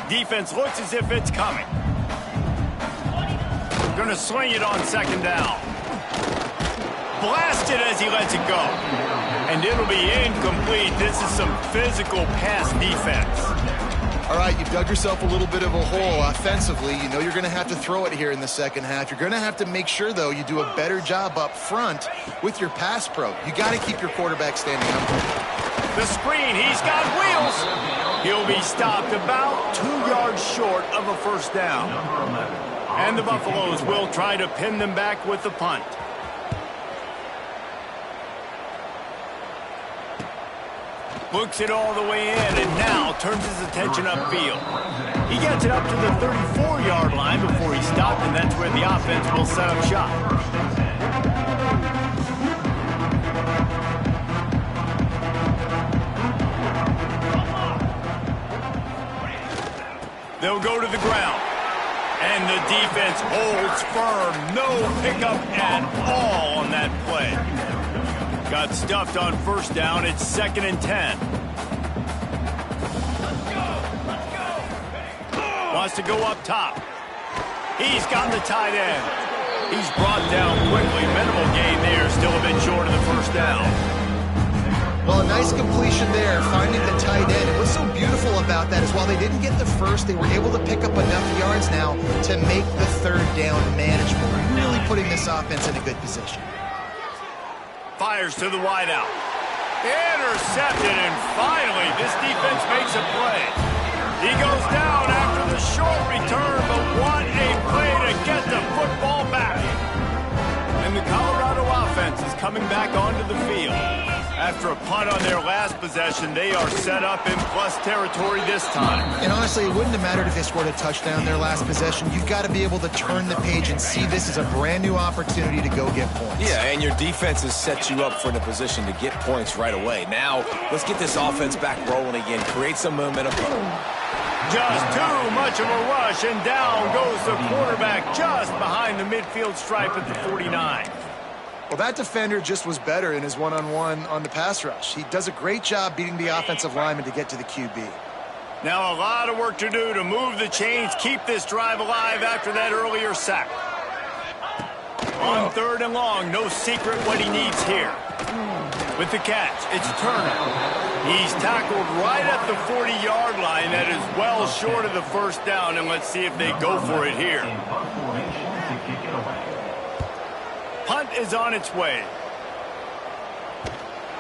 Defense looks as if it's coming. Gonna swing it on second down. Blasted as he lets it go. And it'll be incomplete. This is some physical pass defense. All right, you've dug yourself a little bit of a hole offensively. You know you're going to have to throw it here in the second half. You're going to have to make sure, though, you do a better job up front with your pass pro. You got to keep your quarterback standing up. The screen, he's got wheels. He'll be stopped about 2 yards short of a first down. And the Buffaloes will try to pin them back with the punt. Looks it all the way in and now turns his attention upfield. He gets it up to the 34-yard line before he stopped, and that's where the offense will set up shop. They'll go to the ground. And the defense holds firm. No pickup at all on that play. Got stuffed on first down. It's 2nd and 10. Wants to go up top. He's got the tight end. He's brought down quickly. Minimal gain there. Still a bit short of the first down. Well, a nice completion there, finding the tight end. And what's so beautiful about that is while they didn't get the first, they were able to pick up enough yards now to make the third down manageable. Really putting this offense in a good position. Fires to the wideout. Intercepted, and finally this defense makes a play. He goes down after the short return, but what a play to get the football back. And the Colorado offense is coming back onto the field. After a punt on their last possession, they are set up in plus territory this time. And honestly, it wouldn't have mattered if they scored a touchdown their last possession. You've got to be able to turn the page and see this as a brand new opportunity to go get points. Yeah, and your defense has set you up for the position to get points right away. Now, let's get this offense back rolling again. Create some momentum. Just too much of a rush, and down goes the quarterback just behind the midfield stripe at the 49. Well, that defender just was better in his one-on-one on the pass rush. He does a great job beating the offensive lineman to get to the QB. Now a lot of work to do to move the chains, keep this drive alive after that earlier sack. On 3rd and long, no secret what he needs here. With the catch, it's Turner. He's tackled right at the 40-yard line. That is well short of the first down, and let's see if they go for it here. Punt is on its way.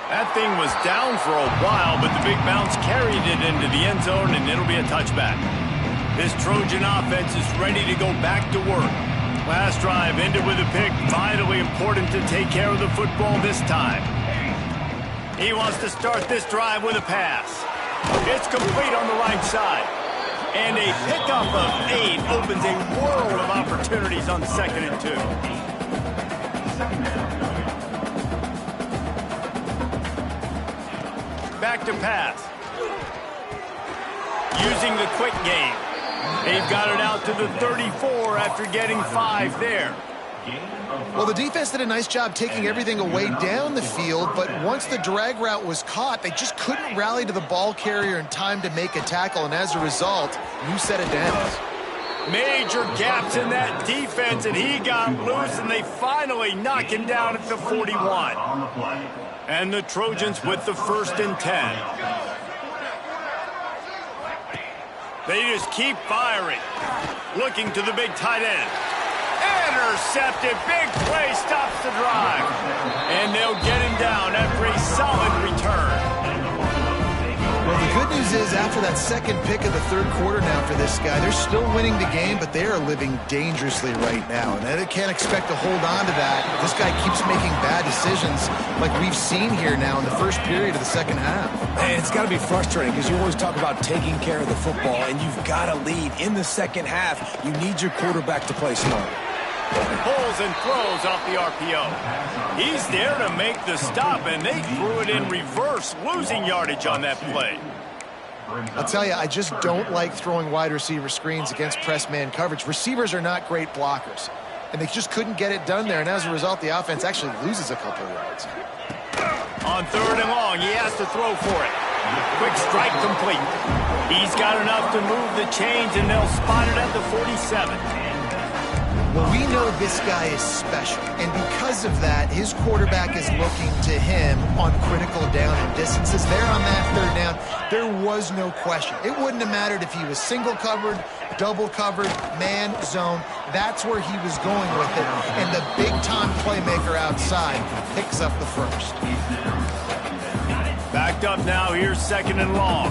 That thing was down for a while, but the big bounce carried it into the end zone, and it'll be a touchback. This Trojan offense is ready to go back to work. Last drive ended with a pick. Vitally important to take care of the football this time. He wants to start this drive with a pass. It's complete on the right side. And a pickup of 8 opens a world of opportunities on 2nd and 2. Back to pass. Using the quick game. They've got it out to the 34 after getting 5 there. Well, the defense did a nice job taking everything away down the field, but once the drag route was caught, they just couldn't rally to the ball carrier in time to make a tackle, and as a result, you set it down. Major gaps in that defense, and he got loose, and they finally knock him down at the 41. And the Trojans with the 1st and 10. They just keep firing. Looking to the big tight end. Intercepted. Big play stops the drive. And they'll get him down after a solid return. Well, the good news is after that second pick of the 3rd quarter now for this guy, they're still winning the game, but they are living dangerously right now. And they can't expect to hold on to that. This guy keeps making bad decisions like we've seen here now in the first period of the second half. And it's got to be frustrating because you always talk about taking care of the football, and you've got to lead in the second half. You need your quarterback to play smart. Pulls and throws off the RPO. He's there to make the stop, and they threw it in reverse, losing yardage on that play. I'll tell you, I just don't like throwing wide receiver screens against press man coverage. Receivers are not great blockers, and they just couldn't get it done there, and as a result, the offense actually loses a couple of yards. On 3rd and long, he has to throw for it. Quick strike complete. He's got enough to move the chains, and they'll spot it at the 47. Well, we know this guy is special, and because of that, his quarterback is looking to him on critical down and distances. There on that third down, there was no question. It wouldn't have mattered if he was single covered, double covered, man, zone. That's where he was going with it, and the big-time playmaker outside picks up the first. Backed up now, here's 2nd and long.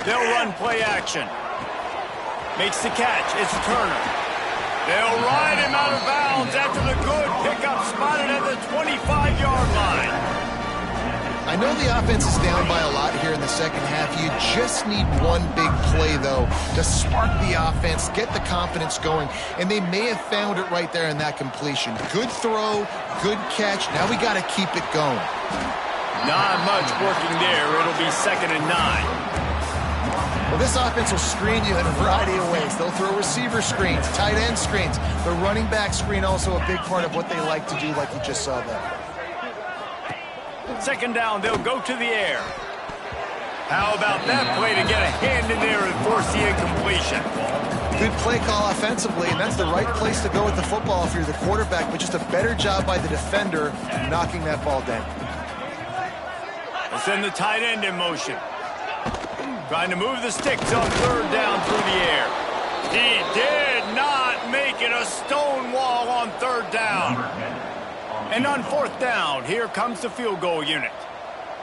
They'll run play action. Makes the catch. It's Turner. They'll ride him out of bounds after the good pickup spotted at the 25-yard line. I know the offense is down by a lot here in the second half. You just need one big play, though, to spark the offense, get the confidence going, and they may have found it right there in that completion. Good throw, good catch. Now we got to keep it going. Not much working there. It'll be 2nd and 9. Well, this offense will screen you in a variety of ways. They'll throw receiver screens, tight end screens. The running back screen also a big part of what they like to do, like you just saw there. 2nd down, they'll go to the air. How about that play to get a hand in there and force the incompletion? Good play call offensively, and that's the right place to go with the football if you're the quarterback, but just a better job by the defender knocking that ball down. We'll send the tight end in motion. Trying to move the sticks on 3rd down through the air. He did not make it a stone wall on 3rd down. And on 4th down, here comes the field goal unit.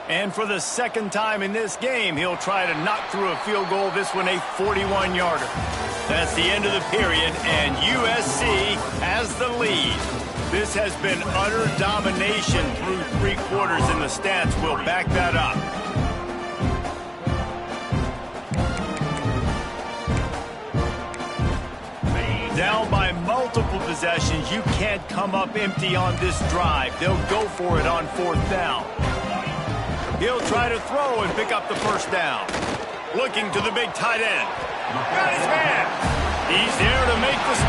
And for the 2nd time in this game, he'll try to knock through a field goal, this one a 41-yarder. That's the end of the period, and USC has the lead. This has been utter domination through 3 quarters, and the stats will back that up. Down by multiple possessions, you can't come up empty on this drive. They'll go for it on 4th down. He'll try to throw and pick up the 1st down. Looking to the big tight end. Got his man. He's there to make the...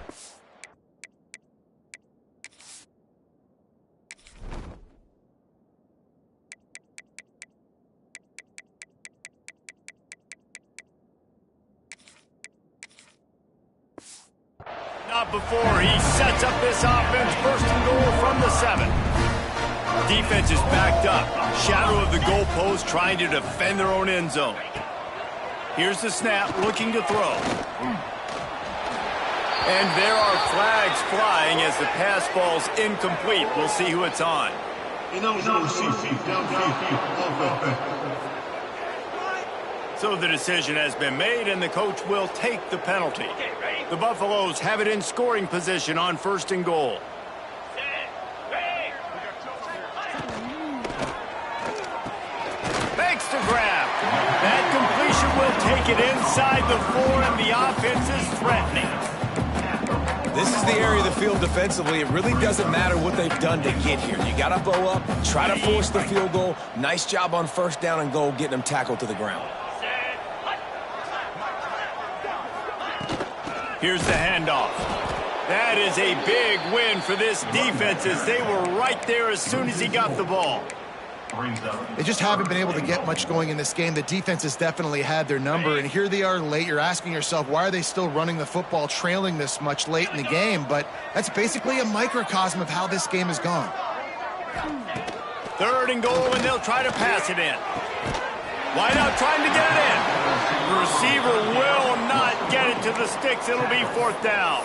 Not before he sets up this offense. 1st and goal from the 7. Defense is backed up. Shadow of the goalpost, trying to defend their own end zone. Here's the snap, looking to throw. And there are flags flying as the pass falls incomplete. We'll see who it's on. So the decision has been made, and the coach will take the penalty. The Buffaloes have it in scoring position on 1st and goal. Thanks to grab. That completion will take it inside the 4, and the offense is threatening. This is the area of the field defensively. It really doesn't matter what they've done to get here. You got to bow up, try to force the field goal. Nice job on 1st down and goal, getting them tackled to the ground. Here's the handoff. That is a big win for this defense, as they were right there as soon as he got the ball. They just haven't been able to get much going in this game. The defense has definitely had their number, and here they are late. You're asking yourself, why are they still running the football, trailing this much late in the game? But that's basically a microcosm of how this game has gone. 3rd and goal, and they'll try to pass it in. Wide out trying to get it in. The receiver will not get it to the sticks. It'll be 4th down.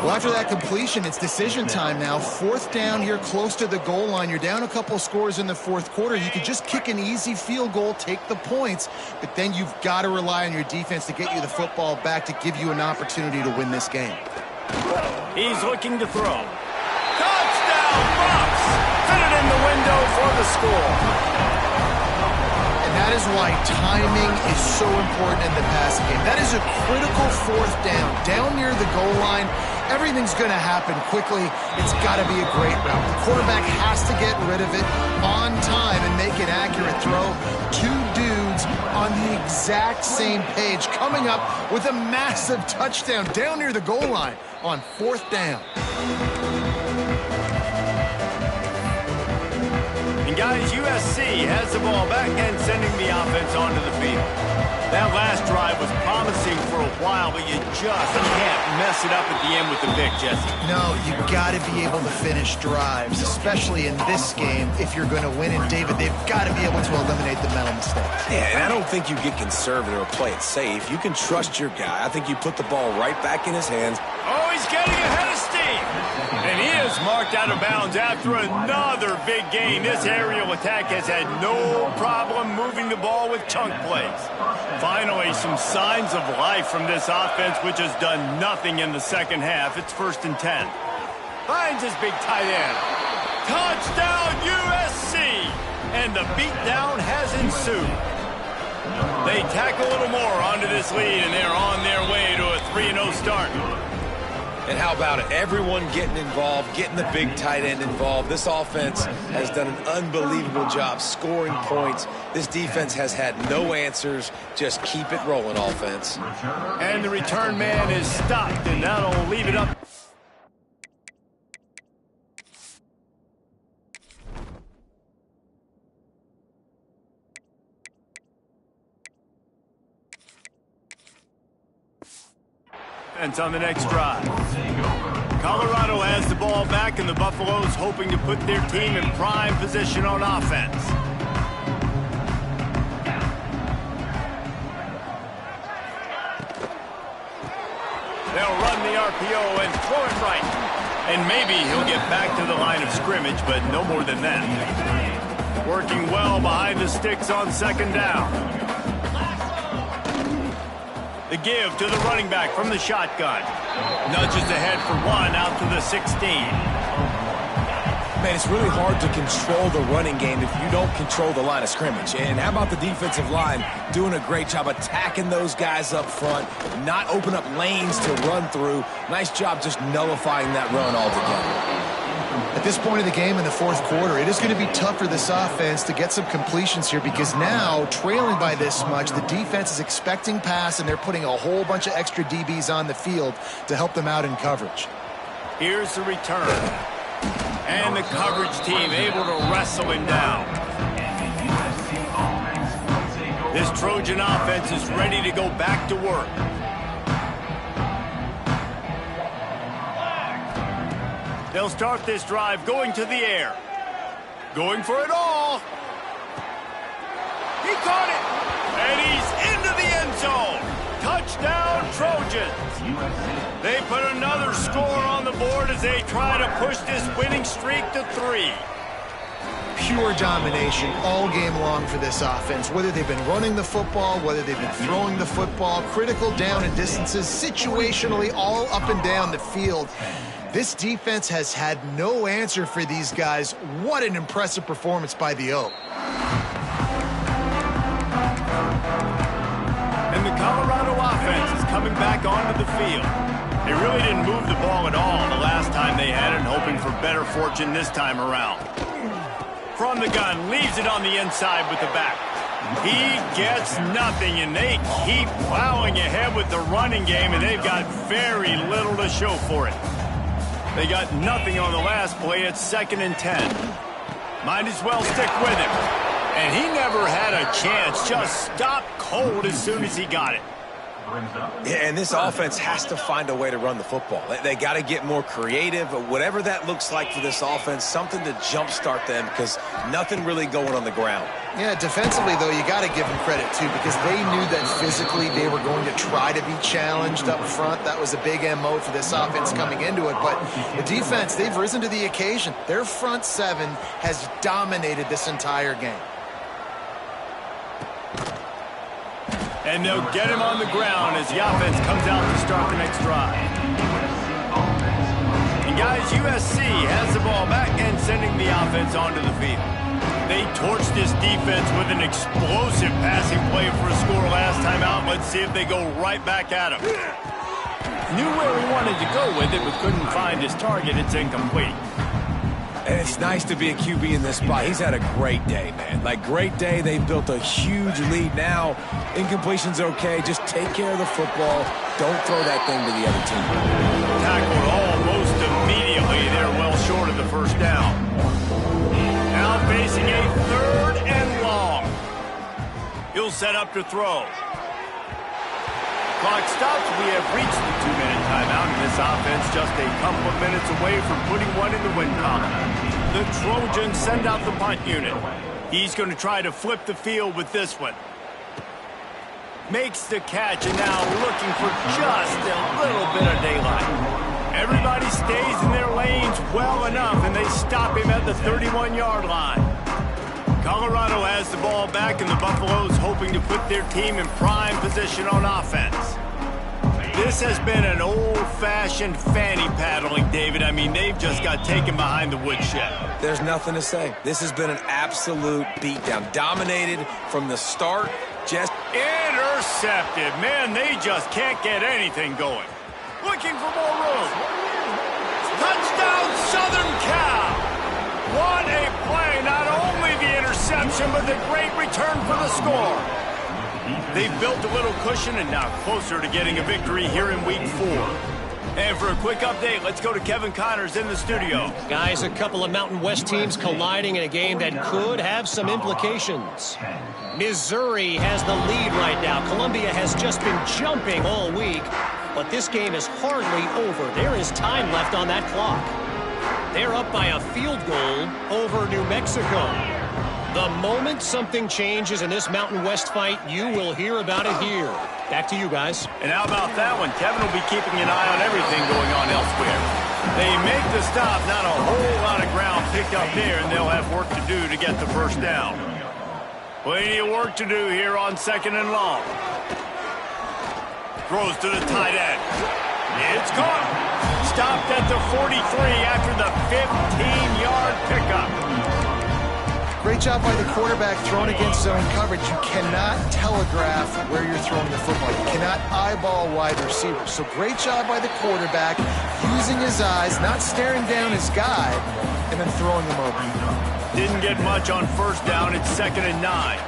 Well, after that completion, it's decision time now. 4th down here close to the goal line. You're down a couple scores in the 4th quarter. You could just kick an easy field goal, take the points, but then you've got to rely on your defense to get you the football back to give you an opportunity to win this game. He's looking to throw. Touchdown, Bucks! Fit it in the window for the score. That is why timing is so important in the passing game. That is a critical 4th down. Down near the goal line, everything's going to happen quickly. It's got to be a great route. The quarterback has to get rid of it on time and make an accurate throw. 2 dudes on the exact same page, coming up with a massive touchdown down near the goal line on 4th down. guys, USC has the ball back and sending the offense onto the field. That last drive was promising for a while, but you just can't mess it up at the end with the pick, Jesse. No, you got to be able to finish drives, especially in this game if you're going to win. And, David, they've got to be able to eliminate the mental mistakes. Yeah, and I don't think you get conservative or play it safe. You can trust your guy. I think you put the ball right back in his hands. Oh, he's getting ahead of steam. And he is marked out of bounds after another big gain. This aerial attack has had no problem moving the ball with chunk plays. Finally, some signs of life from this offense, which has done nothing in the second half. It's 1st and 10. Finds his big tight end. Touchdown, USC! And the beatdown has ensued. They tack a little more onto this lead, and they're on their way to a 3-0 start. And how about it? Everyone getting involved, getting the big tight end involved. This offense has done an unbelievable job scoring points. This defense has had no answers. Just keep it rolling, offense. And the return man is stopped, and that'll leave it up. On the next drive. Colorado has the ball back, and the Buffaloes hoping to put their team in prime position on offense. They'll run the RPO and throw it right. And maybe he'll get back to the line of scrimmage, but no more than that. Working well behind the sticks on 2nd down. The give to the running back from the shotgun. Nudges ahead for 1 out to the 16. Man, it's really hard to control the running game if you don't control the line of scrimmage. And how about the defensive line doing a great job attacking those guys up front, not open up lanes to run through. Nice job just nullifying that run altogether. At this point of the game in the 4th quarter, it is going to be tough for this offense to get some completions here because now, trailing by this much, the defense is expecting pass, and they're putting a whole bunch of extra DBs on the field to help them out in coverage. Here's the return. And the coverage team able to wrestle him down. This Trojan offense is ready to go back to work. They'll start this drive going to the air. Going for it all. He caught it. And he's into the end zone. Touchdown, Trojans. They put another score on the board as they try to push this winning streak to 3. Pure domination all game long for this offense. Whether they've been running the football, whether they've been throwing the football, critical down and distances, situationally all up and down the field. This defense has had no answer for these guys. What an impressive performance by the Oak. And the Colorado offense is coming back onto the field. They really didn't move the ball at all the last time they had it, hoping for better fortune this time around. From the gun, leaves it on the inside with the back. He gets nothing, and they keep plowing ahead with the running game, and they've got very little to show for it. They got nothing on the last play. It's 2nd and 10. Might as well stick with him. And he never had a chance. Just stopped cold as soon as he got it. Yeah, and this offense has to find a way to run the football. They got to get more creative, whatever that looks like for this offense, something to jumpstart them because nothing really going on the ground. Yeah, defensively, though, you got to give them credit, too, because they knew that physically they were going to try to be challenged up front. That was a big MO for this offense coming into it. But the defense, they've risen to the occasion. Their front 7 has dominated this entire game. And they'll get him on the ground as the offense comes out to start the next drive. And guys, USC has the ball back and sending the offense onto the field. They torched this defense with an explosive passing play for a score last time out. Let's see if they go right back at him. Knew where he wanted to go with it, but couldn't find his target. It's incomplete. And it's nice to be a QB in this spot. He's had a great day, man. Like, great day. They built a huge lead now. Incompletion's okay. Just take care of the football. Don't throw that thing to the other team. Tackled almost immediately. They're well short of the first down. Now facing facing a 3rd and long. He'll set up to throw. Clock stops. We have reached the 2-minute timeout, and this offense just a couple of minutes away from putting one in the win column. The Trojans send out the punt unit. He's going to try to flip the field with this one. Makes the catch, and now looking for just a little bit of daylight. Everybody stays in their lanes well enough, and they stop him at the 31-yard line. Colorado has the ball back, and the Buffaloes hoping to put their team in prime position on offense. This has been an old-fashioned fanny paddling, David. I mean, they've just got taken behind the woodshed. There's nothing to say. This has been an absolute beatdown. Dominated from the start. Just intercepted. Man, they just can't get anything going. Looking for more room. Touchdown, Southern Cal. What a play. Not only the interception, but the great return for the score. They've built a little cushion and now closer to getting a victory here in Week 4. And for a quick update, let's go to Kevin Connors in the studio. Guys, a couple of Mountain West teams colliding in a game that could have some implications. Missouri has the lead right now. Columbia has just been jumping all week, but this game is hardly over. There is time left on that clock. They're up by a field goal over New Mexico. The moment something changes in this Mountain West fight, you will hear about it here. Back to you guys. And how about that one? Kevin will be keeping an eye on everything going on elsewhere. They make the stop, not a whole lot of ground picked up there, and they'll have work to do to get the first down. Plenty of work to do here on 2nd and long. Throws to the tight end. It's caught. Stopped at the 43 after the 15-yard pickup. Great job by the quarterback throwing against zone coverage. You cannot telegraph where you're throwing the football. You cannot eyeball wide receivers. So great job by the quarterback using his eyes, not staring down his guy, and then throwing him over. Didn't get much on 1st down. It's 2nd and 9.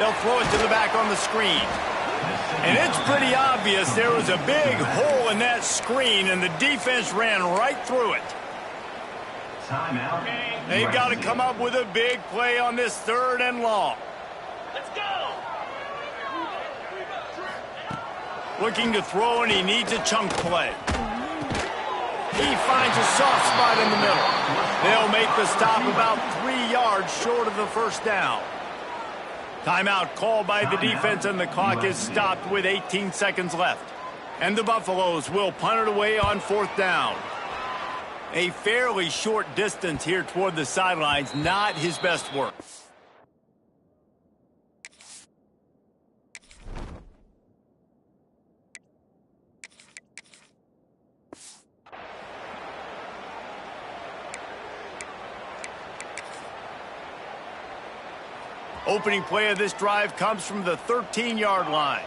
They'll throw it to the back on the screen. And it's pretty obvious there was a big hole in that screen, and the defense ran right through it. They've got to come up with a big play on this 3rd and long. Let's go! Looking to throw, and he needs a chunk play. He finds a soft spot in the middle. They'll make the stop about 3 yards short of the 1st down. Timeout called by the defense, and the clock is stopped with 18 seconds left. And the Buffaloes will punt it away on 4th down. A fairly short distance here toward the sidelines, not his best work. Opening play of this drive comes from the 13-yard line.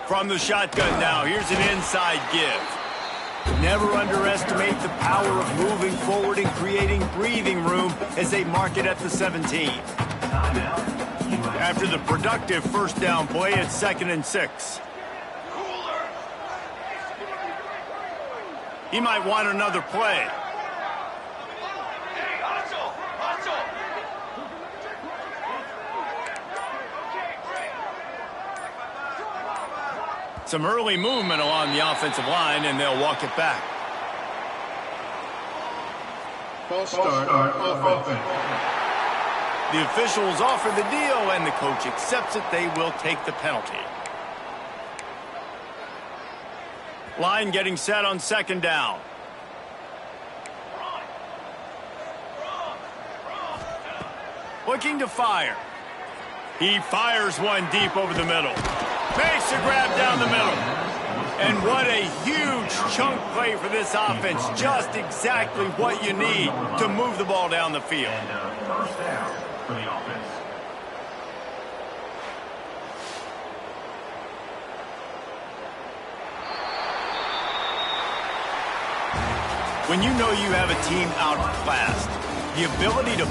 From the shotgun now, here's an inside give. Never underestimate the power of moving forward and creating breathing room as they mark it at the 17. After the productive 1st down play, it's 2nd and 6. He might want another play. Some early movement along the offensive line, and they'll walk it back. False start offense. The officials offer the deal, and the coach accepts it. They will take the penalty. Line getting set on 2nd down. Looking to fire. He fires one deep over the middle. Makes a grab down the middle. And what a huge chunk play for this offense. Just exactly what you need to move the ball down the field. And 1st down for the offense. When you know you have a team outclassed, the ability to